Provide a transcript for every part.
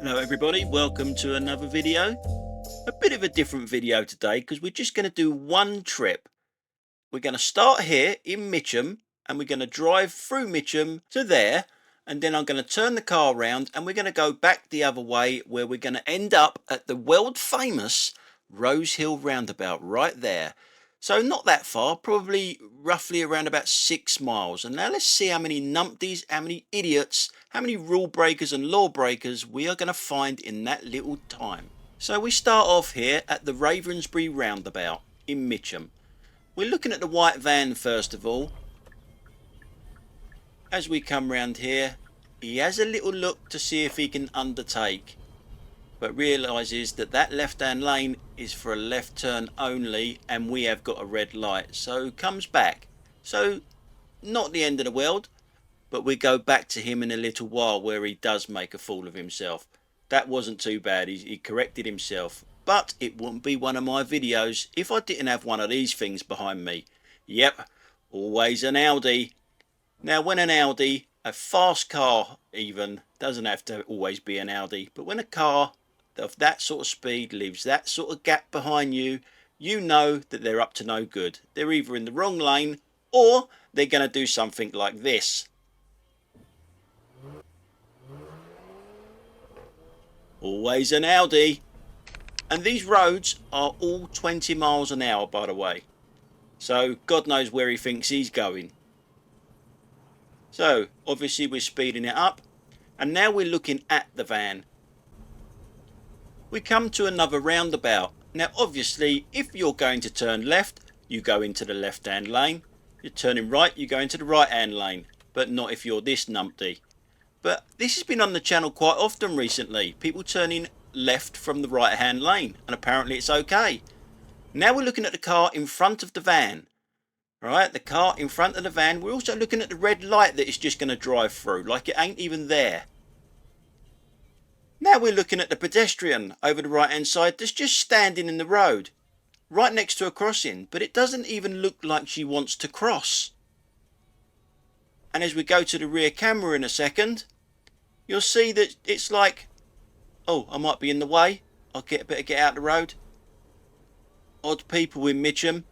Hello everybody, welcome to another video. A bit of a different video today because we're just going to do one trip. We're going to start here in Mitchum and we're going to drive through Mitchum to there, and then I'm going to turn the car around and we're going to go back the other way where we're going to end up at the world famous Rosehill roundabout right there. So not that far, probably roughly around about 6 miles. And now let's see how many numpties, how many idiots, how many rule breakers and law breakers we are going to find in that little time. So we start off here at the Ravensbury roundabout in Mitcham. We're looking at the white van first of all. As we come round here, he has a little look to see if he can undertake, but realises that that left hand lane is for a left turn only and we have got a red light, so comes back. So not the end of the world, but we go back to him in a little while where he does make a fool of himself. That wasn't too bad, he corrected himself, but it wouldn't be one of my videos if I didn't have one of these things behind me. Yep, always an Audi. Now when an Audi, a fast car even, doesn't have to always be an Audi, but when a car of that sort of speed leaves that sort of gap behind you, you know that they're up to no good. They're either in the wrong lane or they're going to do something like this. Always an Audi. And these roads are all 20 miles an hour, by the way. So God knows where he thinks he's going. So obviously we're speeding it up, and now we're looking at the van. We come to another roundabout. Now obviously if you're going to turn left, you go into the left hand lane. You're turning right, you go into the right hand lane, but not if you're this numpty. But this has been on the channel quite often recently, people turning left from the right hand lane, and apparently it's okay. Now we're looking at the car in front of the van. Right, the car in front of the van. We're also looking at the red light that it's just going to drive through, like it ain't even there. Now we're looking at the pedestrian over the right hand side that's just standing in the road, right next to a crossing, but it doesn't even look like she wants to cross. And as we go to the rear camera in a second, you'll see that it's like, oh, I might be in the way, I'll better get out the road. Odd people in Mitcham.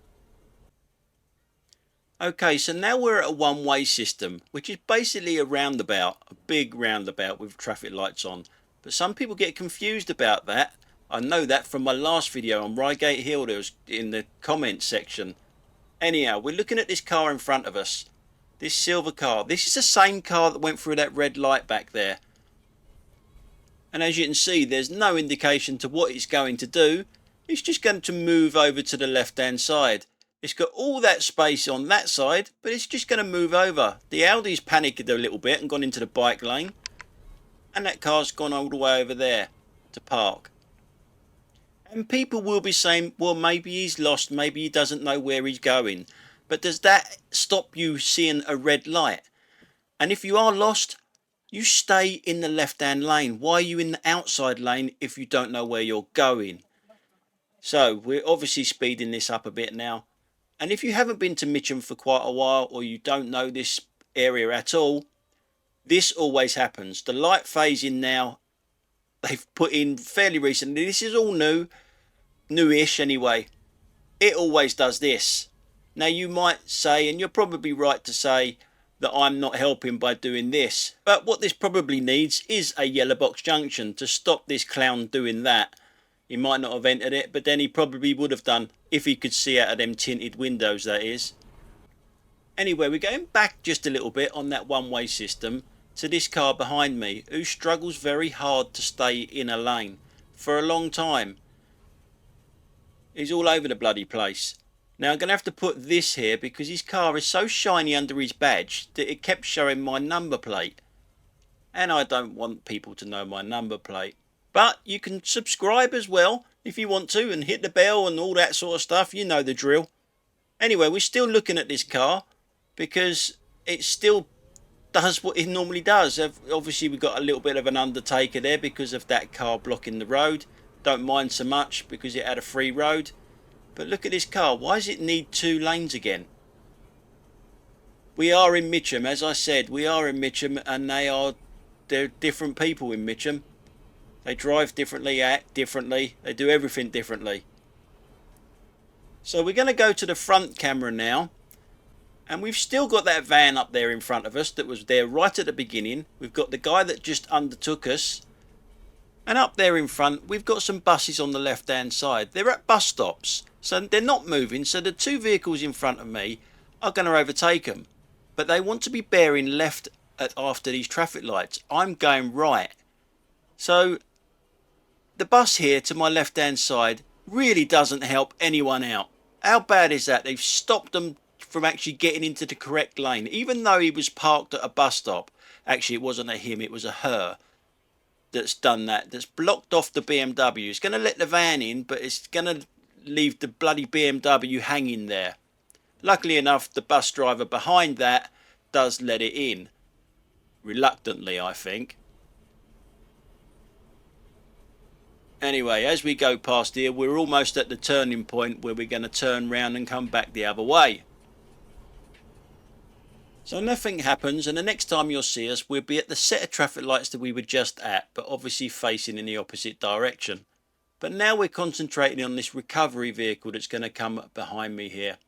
Okay, so now we're at a one-way system, which is basically a roundabout, a big roundabout with traffic lights on. But some people get confused about that. I know that from my last video on Reigate Hill, there was in the comments section. Anyhow, we're looking at this car in front of us. This silver car. This is the same car that went through that red light back there. And as you can see, there's no indication to what it's going to do. It's just going to move over to the left-hand side. It's got all that space on that side, but it's just going to move over. The Audi's panicked a little bit and gone into the bike lane. And that car's gone all the way over there to park. And people will be saying, well, maybe he's lost, maybe he doesn't know where he's going. But does that stop you seeing a red light? And if you are lost, you stay in the left-hand lane. Why are you in the outside lane if you don't know where you're going? So we're obviously speeding this up a bit now. And if you haven't been to Mitcham for quite a while, or you don't know this area at all, this always happens. The light phasing now, they've put in fairly recently. This is all new, newish anyway. It always does this. Now you might say, and you're probably right to say, that I'm not helping by doing this. But what this probably needs is a yellow box junction to stop this clown doing that. He might not have entered it, but then he probably would have done if he could see out of them tinted windows, that is. Anyway, we're going back just a little bit on that one-way system to this car behind me, who struggles very hard to stay in a lane for a long time. He's all over the bloody place. Now I'm going to have to put this here because his car is so shiny under his badge that it kept showing my number plate. And I don't want people to know my number plate. But you can subscribe as well if you want to, and hit the bell and all that sort of stuff. You know the drill. Anyway, we're still looking at this car because it still does what it normally does. Obviously we've got a little bit of an undertaker there because of that car blocking the road. Don't mind so much because it had a free road. But look at this car. Why does it need 2 lanes again? We are in Mitcham, as I said. We are in Mitcham, and they're different people in Mitcham. They drive differently, act differently, they do everything differently. So we're going to go to the front camera now. And we've still got that van up there in front of us that was there right at the beginning. We've got the guy that just undertook us. And up there in front, we've got some buses on the left-hand side. They're at bus stops, so they're not moving. So the two vehicles in front of me are going to overtake them. But they want to be bearing left after these traffic lights. I'm going right. So the bus here to my left-hand side really doesn't help anyone out. How bad is that? They've stopped them from actually getting into the correct lane, even though he was parked at a bus stop. Actually, it wasn't a him, it was a her that's done that, that's blocked off the BMW. It's going to let the van in, but it's going to leave the bloody BMW hanging there. Luckily enough, the bus driver behind that does let it in, reluctantly, I think. Anyway, as we go past here, we're almost at the turning point where we're going to turn round and come back the other way. So nothing happens, and the next time you'll see us, we'll be at the set of traffic lights that we were just at, but obviously facing in the opposite direction. But now we're concentrating on this recovery vehicle that's going to come behind me here.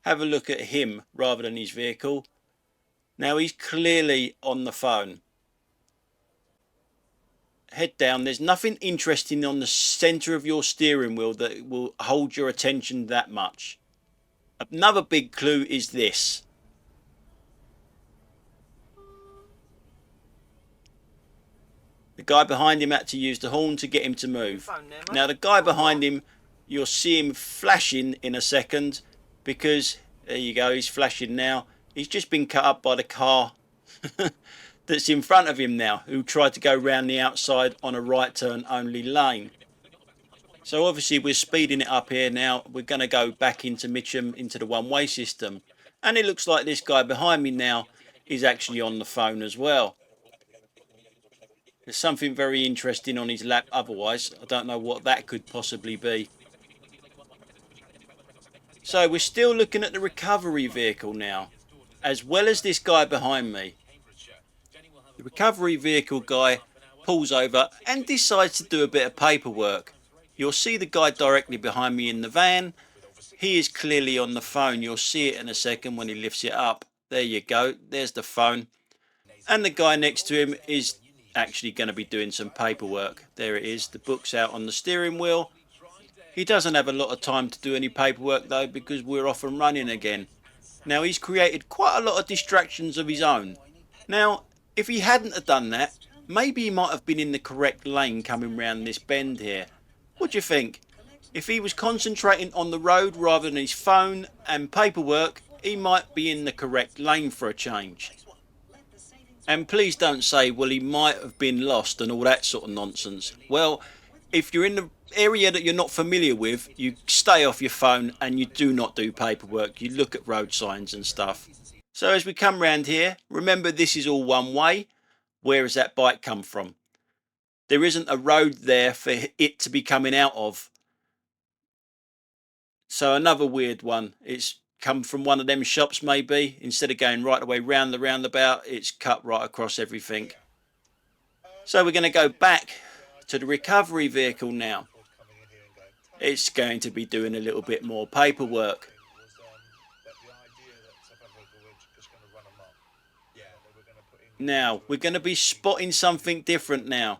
Have a look at him rather than his vehicle. Now he's clearly on the phone. Head down. There's nothing interesting on the centre of your steering wheel that will hold your attention that much. Another big clue is this. The guy behind him had to use the horn to get him to move. Now the guy behind him, you'll see him flashing in a second, because there you go, he's flashing now. He's just been cut up by the car that's in front of him now, who tried to go round the outside on a right turn only lane. So obviously we're speeding it up here now. We're going to go back into Mitchum, into the one-way system. And it looks like this guy behind me now is actually on the phone as well. There's something very interesting on his lap otherwise. I don't know what that could possibly be. So we're still looking at the recovery vehicle now, as well as this guy behind me. The recovery vehicle guy pulls over and decides to do a bit of paperwork. You'll see the guy directly behind me in the van. He is clearly on the phone. You'll see it in a second when he lifts it up. There you go. There's the phone. And the guy next to him is actually going to be doing some paperwork. There it is. The book's out on the steering wheel. He doesn't have a lot of time to do any paperwork though, because we're off and running again. Now he's created quite a lot of distractions of his own. Now, if he hadn't have done that, maybe he might have been in the correct lane coming round this bend here. What do you think? If he was concentrating on the road rather than his phone and paperwork, he might be in the correct lane for a change. And please don't say, well, he might have been lost and all that sort of nonsense. Well, if you're in the area that you're not familiar with, you stay off your phone and you do not do paperwork. You look at road signs and stuff. So as we come round here, remember this is all one way. Where has that bike come from? There isn't a road there for it to be coming out of. So another weird one. It's come from one of them shops maybe. Instead of going right away round the roundabout, it's cut right across everything. So we're going to go back to the recovery vehicle now. It's going to be doing a little bit more paperwork. Now, we're going to be spotting something different now.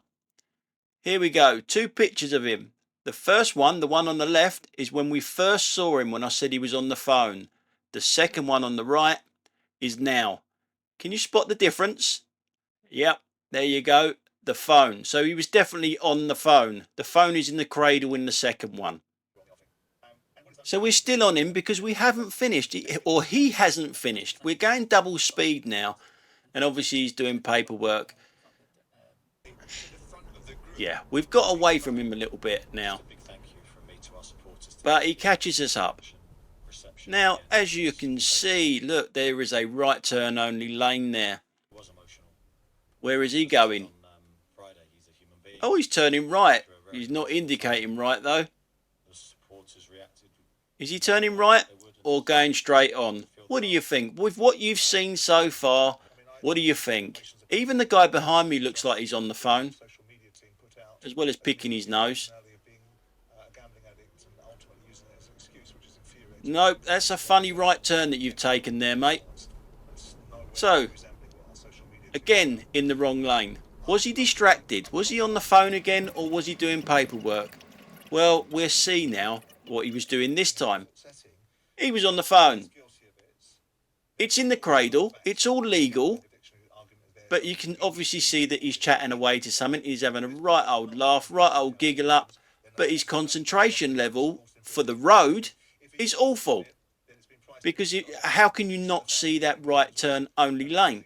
Here we go, two pictures of him. The first one, the one on the left, is when we first saw him when I said he was on the phone. The second one on the right is now. Can you spot the difference? Yep, there you go, the phone. So he was definitely on the phone. The phone is in the cradle in the second one. So we're still on him because we haven't finished, or he hasn't finished. We're going double speed now, and obviously he's doing paperwork. Yeah, we've got away from him a little bit now, but he catches us up. Now, as you can see, look, there is a right turn only lane there. Where is he going? Oh, he's turning right. He's not indicating right though. Is he turning right or going straight on? What do you think? With what you've seen so far, What do you think? Even the guy behind me looks like he's on the phone, as well as picking his nose. No, that's a funny right turn that you've taken there, mate. So, again, in the wrong lane. Was he distracted? Was he on the phone again, or was he doing paperwork? Well, we'll see now what he was doing this time. He was on the phone. It's in the cradle. It's all legal. But you can obviously see that he's chatting away to something. He's having a right old laugh, right old giggle up. But his concentration level for the road is awful. Because how can you not see that right turn only lane?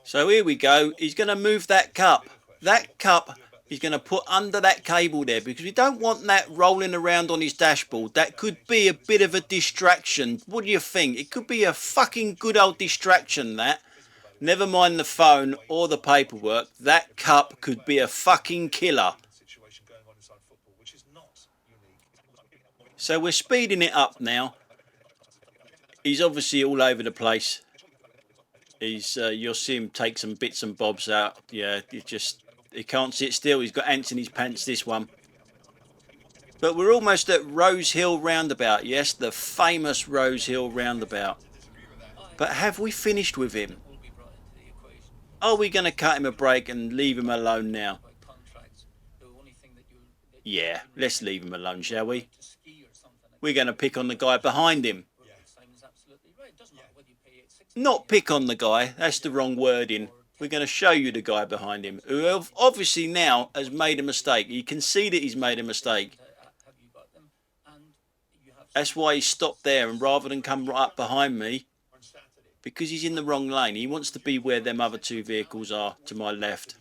So here we go. He's going to move that cup. That cup he's going to put under that cable there, because we don't want that rolling around on his dashboard. That could be a bit of a distraction. What do you think? It could be a fucking good old distraction, that. Never mind the phone or the paperwork. That cup could be a fucking killer. So we're speeding it up now. He's obviously all over the place. You'll see him take some bits and bobs out. Yeah, he can't sit still. He's got ants in his pants, this one. But we're almost at Rosehill roundabout. Yes, the famous Rosehill roundabout. But have we finished with him? Are we going to cut him a break and leave him alone now? Yeah, let's leave him alone, shall we? We're going to pick on the guy behind him. Not pick on the guy, that's the wrong wording. We're going to show you the guy behind him, who obviously now has made a mistake. You can see that he's made a mistake. That's why he stopped there, and rather than come right up behind me, because he's in the wrong lane, he wants to be where them other two vehicles are to my left.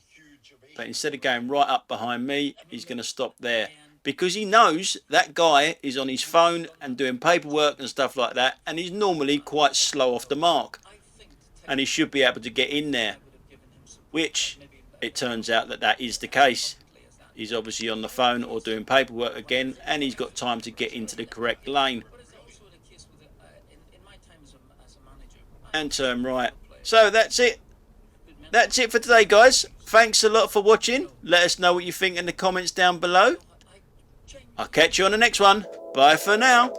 But instead of going right up behind me, he's going to stop there. Because he knows that guy is on his phone and doing paperwork and stuff like that, and he's normally quite slow off the mark. And he should be able to get in there. Which, it turns out that is the case. He's obviously on the phone or doing paperwork again, and he's got time to get into the correct lane. And turn right. So that's it. That's it for today, guys. Thanks a lot for watching. Let us know what you think in the comments down below. I'll catch you on the next one. Bye for now.